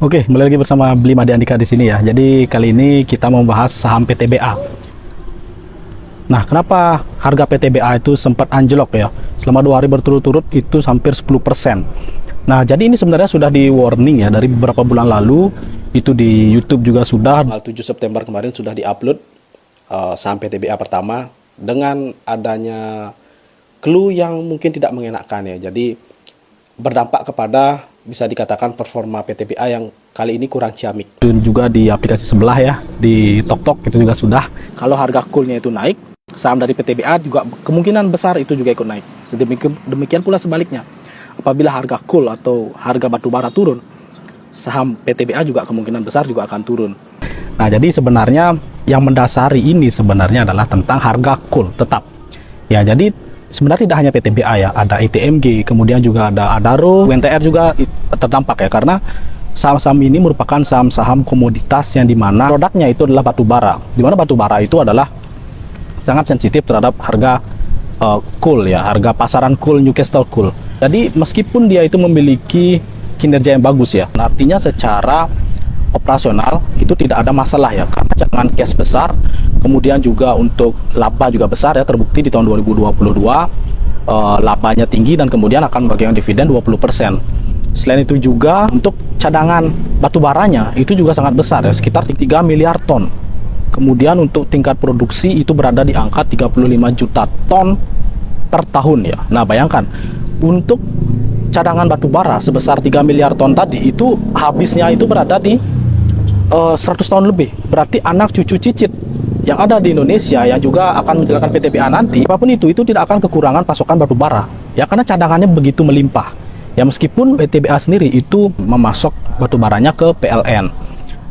Oke, kembali lagi bersama Bli Made Andika di sini ya. Jadi kali ini kita mau bahas saham PTBA. Nah, kenapa harga PTBA itu sempat anjlok ya? Selama 2 hari berturut-turut itu hampir 10%. Nah, jadi ini sebenarnya sudah di warning ya dari beberapa bulan lalu. Itu di YouTube juga sudah. Tanggal 7 September kemarin sudah diupload saham PTBA pertama dengan adanya clue yang mungkin tidak mengenakan ya. Jadi berdampak kepada bisa dikatakan performa PTBA yang kali ini kurang ciamik. Dan juga di aplikasi sebelah ya, di TokTok itu juga sudah. Kalau harga coolnya itu naik, saham dari PTBA juga kemungkinan besar itu juga ikut naik. Demikian pula sebaliknya. Apabila harga cool atau harga batubara turun, saham PTBA juga kemungkinan besar juga akan turun. Nah, jadi sebenarnya yang mendasari ini sebenarnya adalah tentang harga cool tetap. Ya, jadi sebenarnya tidak hanya PTBA ya, ada ITMG, kemudian juga ada Adaro, UNTR juga terdampak ya, karena saham-saham ini merupakan saham-saham komoditas yang dimana produknya itu adalah batubara, dimana batubara itu adalah sangat sensitif terhadap harga coal ya, harga pasaran coal, Newcastle coal. Jadi meskipun dia itu memiliki kinerja yang bagus ya, artinya secara operasional itu tidak ada masalah ya, karena cadangan cash besar, kemudian juga untuk laba juga besar ya, terbukti di tahun 2022 labanya tinggi dan kemudian akan membagikan dividen 20%. Selain itu juga untuk cadangan batubaranya itu juga sangat besar ya, sekitar 3 miliar ton. Kemudian untuk tingkat produksi itu berada di angka 35 juta ton per tahun ya. Nah, bayangkan untuk cadangan batubara sebesar 3 miliar ton tadi itu habisnya itu berada di 100 tahun lebih. Berarti anak cucu cicit yang ada di Indonesia yang juga akan menjalankan PTBA nanti, apapun itu tidak akan kekurangan pasokan batubara ya, karena cadangannya begitu melimpah ya. Meskipun PTBA sendiri itu memasok batubaranya ke PLN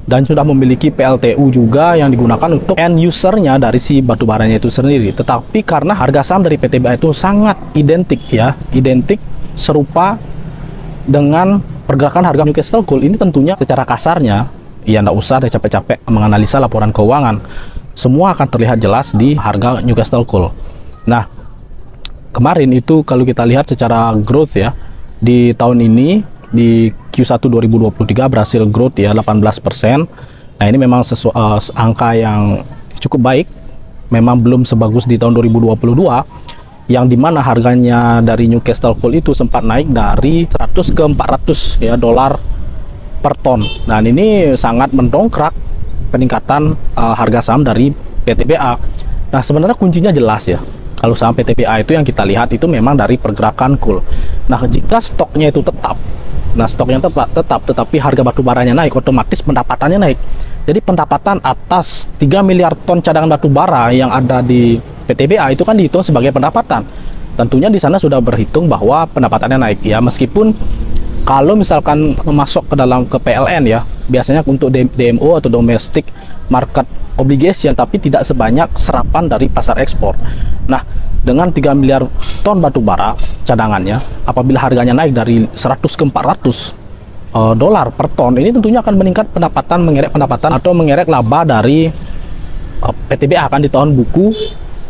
dan sudah memiliki PLTU juga yang digunakan untuk end usernya dari si batubaranya itu sendiri, tetapi karena harga saham dari PTBA itu sangat identik ya, identik serupa dengan pergerakan harga Newcastle Coal, ini tentunya secara kasarnya ya nggak usah deh capek-capek menganalisa laporan keuangan, semua akan terlihat jelas di harga Newcastle Coal. Nah, kemarin itu kalau kita lihat secara growth ya, di tahun ini di Q1 2023 berhasil growth ya 18%. Nah, ini memang angka yang cukup baik, memang belum sebagus di tahun 2022 yang dimana harganya dari Newcastle Coal itu sempat naik dari 100 ke 400 ya dolar per ton. Nah, ini sangat mendongkrak peningkatan harga saham dari PTBA. Nah, sebenarnya kuncinya jelas ya. Kalau saham PTBA itu yang kita lihat itu memang dari pergerakan coal. Nah, jika stoknya itu tetap, tetapi harga batubaranya naik, otomatis pendapatannya naik. Jadi pendapatan atas 3 miliar ton cadangan batubara yang ada di PTBA itu kan dihitung sebagai pendapatan. Tentunya di sana sudah berhitung bahwa pendapatannya naik ya, meskipun kalau misalkan memasok ke PLN ya, biasanya untuk DMO atau domestic market obligation, tapi tidak sebanyak serapan dari pasar ekspor. Nah, dengan 3 miliar ton batubara cadangannya, apabila harganya naik dari 100 ke 400 dolar per ton, ini tentunya akan meningkat mengerek pendapatan atau mengerek laba dari PTBA akan di tahun buku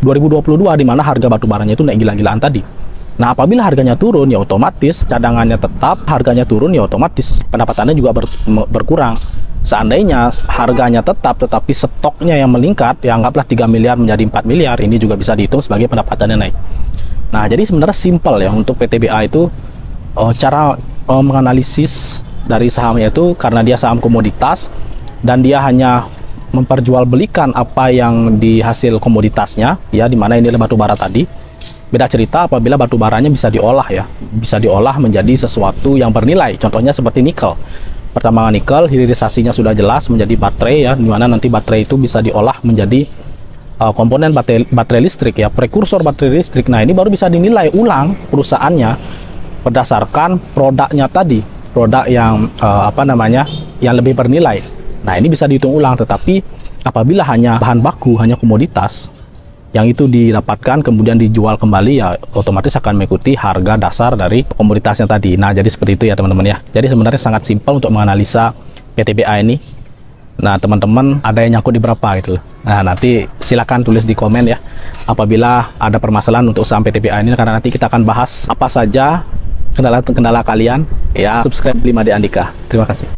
2022, di mana harga batubaranya itu naik gila-gilaan tadi. Nah, apabila harganya turun ya otomatis cadangannya tetap, harganya turun ya otomatis pendapatannya juga berkurang. Seandainya harganya tetap tetapi stoknya yang meningkat, ya anggaplah 3 miliar menjadi 4 miliar, ini juga bisa dihitung sebagai pendapatannya naik. Nah, jadi sebenarnya simpel ya untuk PTBA itu cara menganalisis dari sahamnya itu, karena dia saham komoditas dan dia hanya memperjualbelikan apa yang di hasil komoditasnya ya, dimana ini adalah batubara tadi. Beda cerita apabila batubaranya bisa diolah ya, bisa diolah menjadi sesuatu yang bernilai. Contohnya seperti nikel. Pertambangan nikel, hilirisasinya sudah jelas menjadi baterai ya, dimana nanti baterai itu bisa diolah menjadi komponen baterai listrik ya, prekursor baterai listrik. Nah, ini baru bisa dinilai ulang perusahaannya berdasarkan produknya tadi, produk yang yang lebih bernilai. Nah, ini bisa dihitung ulang. Tetapi apabila hanya bahan baku, hanya komoditas yang itu didapatkan kemudian dijual kembali, ya otomatis akan mengikuti harga dasar dari komoditasnya tadi. Nah, jadi seperti itu ya teman-teman ya. Jadi sebenarnya sangat simpel untuk menganalisa PTBA ini. Nah, teman-teman ada yang nyangkut di berapa gitu. Nah, nanti silakan tulis di komen ya apabila ada permasalahan untuk saham PTBA ini, karena nanti kita akan bahas apa saja kendala-kendala kalian ya. Subscribe Bli Made Andika. Terima kasih.